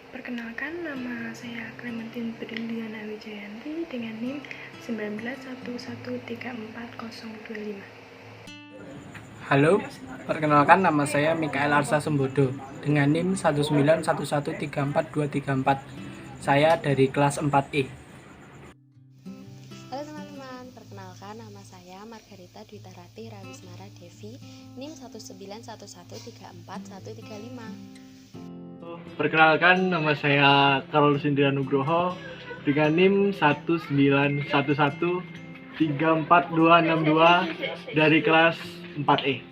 Perkenalkan, nama saya Clementine Briliana Wijayanti dengan NIM 191134025. Halo, perkenalkan nama saya Mikael Arsa Sembodo dengan NIM 191134234. Saya dari kelas 4E. Halo teman-teman, perkenalkan nama saya Margarita Dwitarati Rawismara Devi, NIM 191134135. Perkenalkan, nama saya Karol Sindria Nugroho dengan NIM 191134262 dari kelas 4E.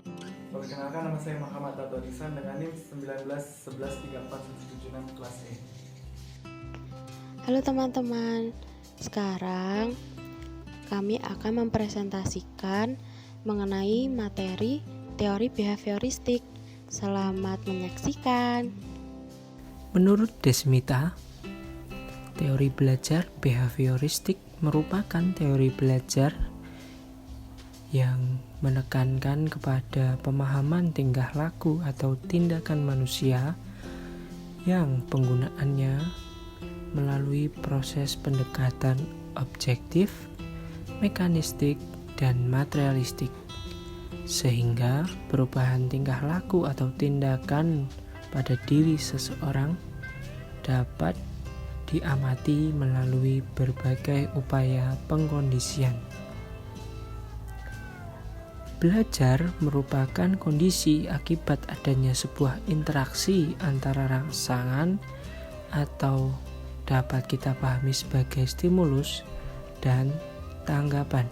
Perkenalkan, nama saya Muhammad Tato Nisan dengan NIM 191134176 kelas E. Halo teman-teman, sekarang kami akan mempresentasikan mengenai materi teori behavioristik. Selamat menyaksikan. Menurut Desmita, teori belajar behavioristik merupakan teori belajar yang menekankan kepada pemahaman tingkah laku atau tindakan manusia yang penggunaannya melalui proses pendekatan objektif, mekanistik, dan materialistik, sehingga perubahan tingkah laku atau tindakan pada diri seseorang dapat diamati melalui berbagai upaya pengkondisian. Belajar merupakan kondisi akibat adanya sebuah interaksi antara rangsangan atau dapat kita pahami sebagai stimulus dan tanggapan.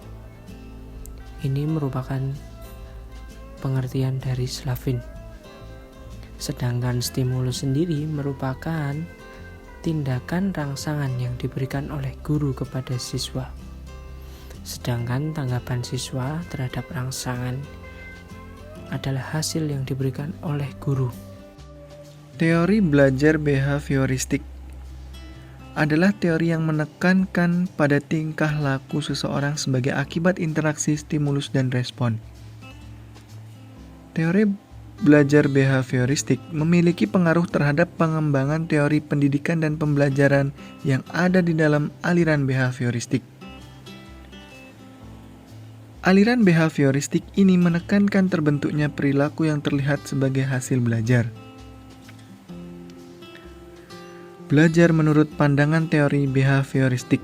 Ini merupakan pengertian dari Slavin. Sedangkan stimulus sendiri merupakan tindakan rangsangan yang diberikan oleh guru kepada siswa. Sedangkan tanggapan siswa terhadap rangsangan adalah hasil yang diberikan oleh guru. Teori belajar behavioristik adalah teori yang menekankan pada tingkah laku seseorang sebagai akibat interaksi stimulus dan respon. Teori belajar behavioristik memiliki pengaruh terhadap pengembangan teori pendidikan dan pembelajaran yang ada di dalam aliran behavioristik. Aliran behavioristik ini menekankan terbentuknya perilaku yang terlihat sebagai hasil belajar. Belajar menurut pandangan teori behavioristik.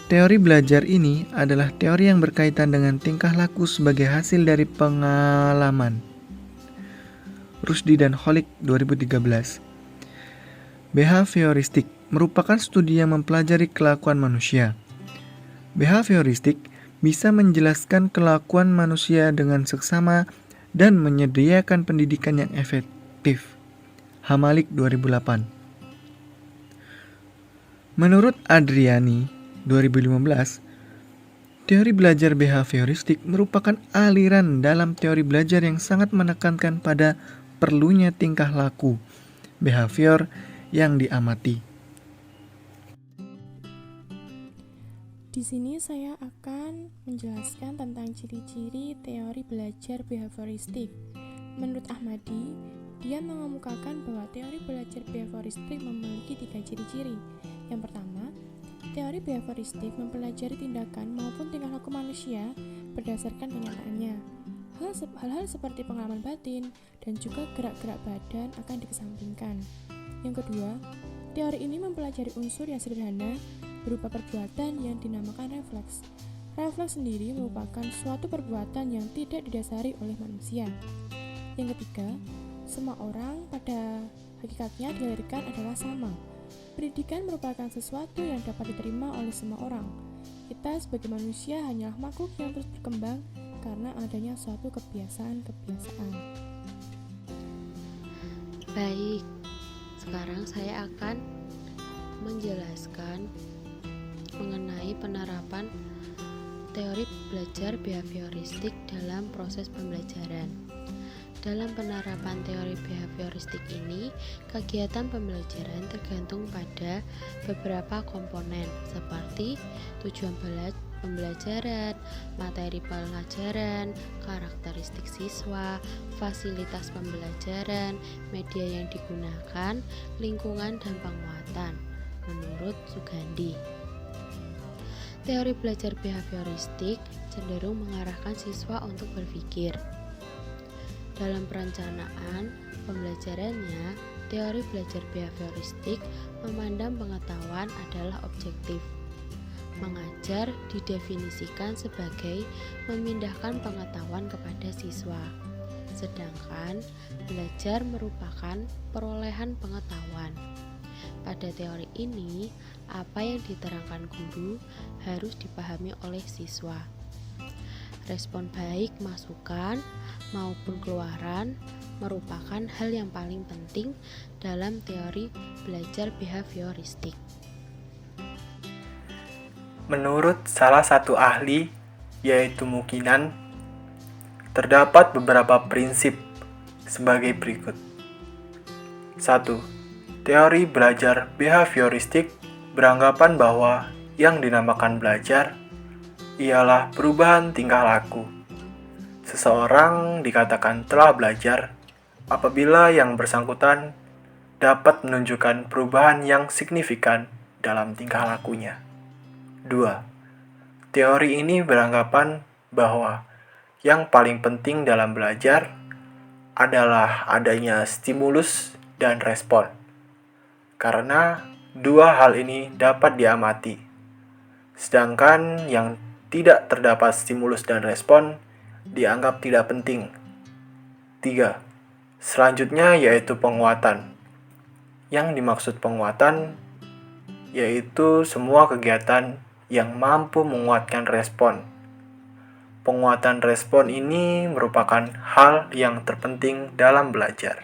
Teori belajar ini adalah teori yang berkaitan dengan tingkah laku sebagai hasil dari pengalaman. Rushdie dan Holik 2013. Behavioristik merupakan studi yang mempelajari kelakuan manusia. Behavioristik bisa menjelaskan kelakuan manusia dengan seksama dan menyediakan pendidikan yang efektif. Hamalik 2008. Menurut Adriani 2015, teori belajar behavioristik merupakan aliran dalam teori belajar yang sangat menekankan pada perlunya tingkah laku, behavior yang diamati. Di sini saya akan menjelaskan tentang ciri-ciri teori belajar behavioristik. Menurut Ahmadi, dia mengemukakan bahwa teori belajar behavioristik memiliki 3 ciri-ciri. Yang pertama, teori behavioristik mempelajari tindakan maupun tingkah laku manusia berdasarkan kenyataannya. Hal-hal seperti pengalaman batin dan juga gerak-gerak badan akan dikesampingkan. Yang kedua, teori ini mempelajari unsur yang sederhana berupa perbuatan yang dinamakan refleks. Refleks sendiri merupakan suatu perbuatan yang tidak didasari oleh manusia. Yang ketiga, semua orang pada hakikatnya dilahirkan adalah sama. Pendidikan merupakan sesuatu yang dapat diterima oleh semua orang. Kita sebagai manusia hanyalah makhluk yang terus berkembang karena adanya suatu kebiasaan-kebiasaan. Baik, sekarang saya akan menjelaskan mengenai penerapan teori belajar behavioristik dalam proses pembelajaran. Dalam penerapan teori behavioristik ini, kegiatan pembelajaran tergantung pada beberapa komponen seperti tujuan pembelajaran, materi pelajaran, karakteristik siswa, fasilitas pembelajaran, media yang digunakan, lingkungan dan penguatan, menurut Sugandi. Teori belajar behavioristik cenderung mengarahkan siswa untuk berpikir. Dalam perencanaan pembelajarannya, teori belajar behavioristik memandang pengetahuan adalah objektif. Mengajar didefinisikan sebagai memindahkan pengetahuan kepada siswa, sedangkan belajar merupakan perolehan pengetahuan. Pada teori ini, apa yang diterangkan guru harus dipahami oleh siswa. Respon baik masukan maupun keluaran merupakan hal yang paling penting dalam teori belajar behavioristik. Menurut salah satu ahli, yaitu Mukinan, terdapat beberapa prinsip sebagai berikut. 1. Teori belajar behavioristik beranggapan bahwa yang dinamakan belajar ialah perubahan tingkah laku. Seseorang dikatakan telah belajar apabila yang bersangkutan dapat menunjukkan perubahan yang signifikan dalam tingkah lakunya. 2. Teori ini beranggapan bahwa yang paling penting dalam belajar adalah adanya stimulus dan respon. Karena dua hal ini dapat diamati, sedangkan yang tidak terdapat stimulus dan respon dianggap tidak penting. 3. Selanjutnya yaitu penguatan. Yang dimaksud penguatan yaitu semua kegiatan yang mampu menguatkan respon. Penguatan respon ini merupakan hal yang terpenting dalam belajar.